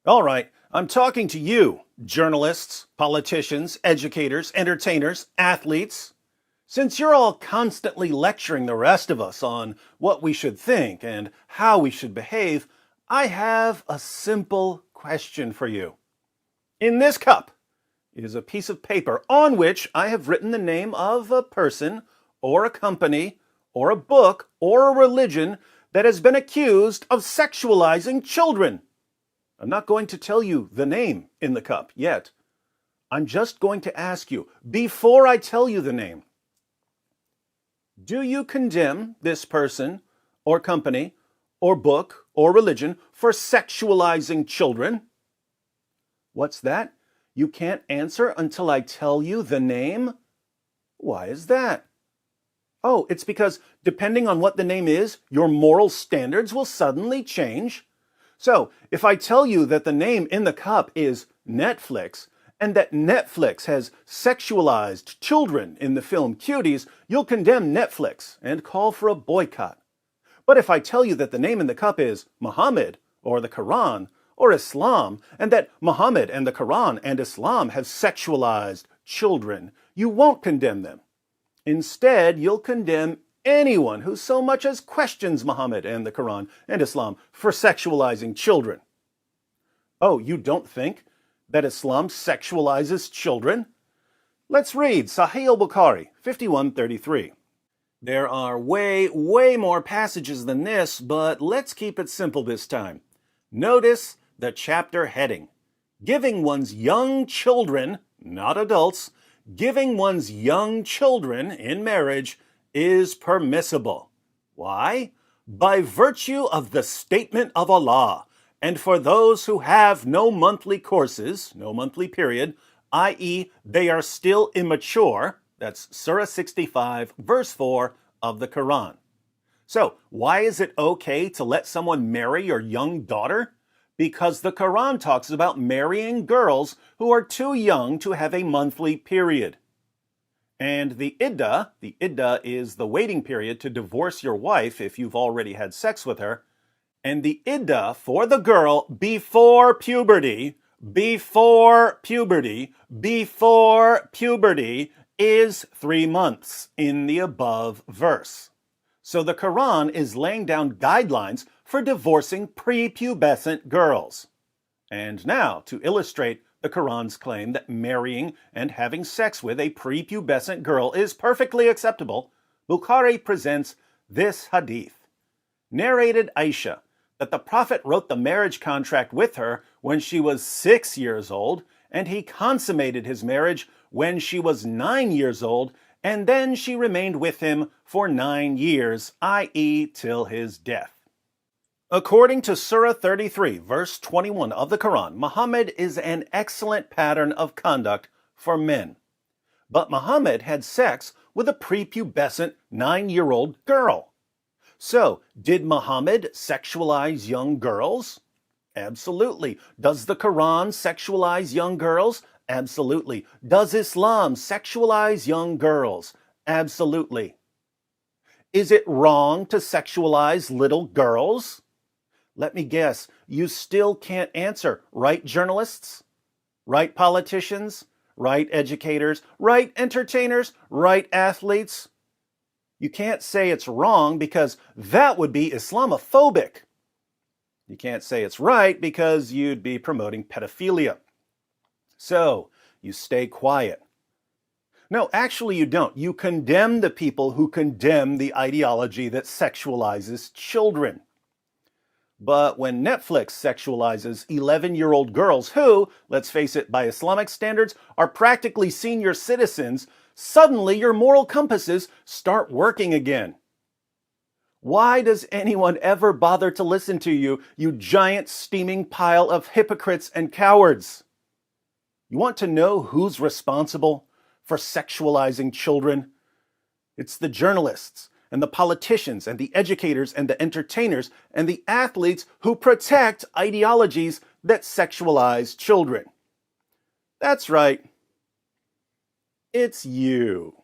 All right, I'm talking to you, journalists, politicians, educators, entertainers, athletes. Since you're all constantly lecturing the rest of us on what we should think and how we should behave, I have a simple question for you. In this cup is a piece of paper on which I have written the name of a person or a company or a book or a religion that has been accused of sexualizing children. I'm not going to tell you the name in the cup yet. I'm just going to ask you, before I tell you the name, do you condemn this person or company or book or religion for sexualizing children? What's that? You can't answer until I tell you the name? Why is that? Oh, it's because depending on what the name is, your moral standards will suddenly change. So, if I tell you that the name in the cup is Netflix, and that Netflix has sexualized children in the film Cuties, you'll condemn Netflix and call for a boycott. But if I tell you that the name in the cup is Muhammad, or the Quran, or Islam, and that Muhammad and the Quran and Islam have sexualized children, you won't condemn them. Instead, you'll condemn anyone who so much as questions Muhammad and the Quran and Islam for sexualizing children. Oh, you don't think that Islam sexualizes children? Let's read Sahih al-Bukhari 5133. There are way more passages than this, but let's keep it simple this time. Notice the chapter heading. Giving one's young children, not adults, giving one's young children in marriage is permissible. Why? By virtue of the statement of Allah, and for those who have no monthly courses, no monthly period, i.e. they are still immature, that's Surah 65, verse 4 of the Quran. So, why is it okay to let someone marry your young daughter? Because the Quran talks about marrying girls who are too young to have a monthly period. And the iddah is the waiting period to divorce your wife if you've already had sex with her. And the iddah for the girl before puberty is 3 months in the above verse. So the Quran is laying down guidelines for divorcing prepubescent girls. And now, to illustrate the Quran's claim that marrying and having sex with a prepubescent girl is perfectly acceptable, Bukhari presents this hadith. Narrated Aisha that the Prophet wrote the marriage contract with her when she was 6 years old, and he consummated his marriage when she was 9 years old, and then she remained with him for 9 years, i.e. till his death. According to Surah 33, verse 21 of the Quran, Muhammad is an excellent pattern of conduct for men. But Muhammad had sex with a prepubescent 9-year-old girl. So, did Muhammad sexualize young girls? Absolutely. Does the Quran sexualize young girls? Absolutely. Does Islam sexualize young girls? Absolutely. Is it wrong to sexualize little girls? Let me guess, you still can't answer, right, journalists? Right, politicians? Right, educators? Right, entertainers? Right, athletes? You can't say it's wrong because that would be Islamophobic. You can't say it's right because you'd be promoting pedophilia. So, you stay quiet. No, actually you don't. You condemn the people who condemn the ideology that sexualizes children. But when Netflix sexualizes 11-year-old girls who, let's face it, by Islamic standards, are practically senior citizens, suddenly your moral compasses start working again. Why does anyone ever bother to listen to you, you giant steaming pile of hypocrites and cowards? You want to know who's responsible for sexualizing children? It's the journalists and the politicians and the educators and the entertainers and the athletes who protect ideologies that sexualize children. That's right. It's you.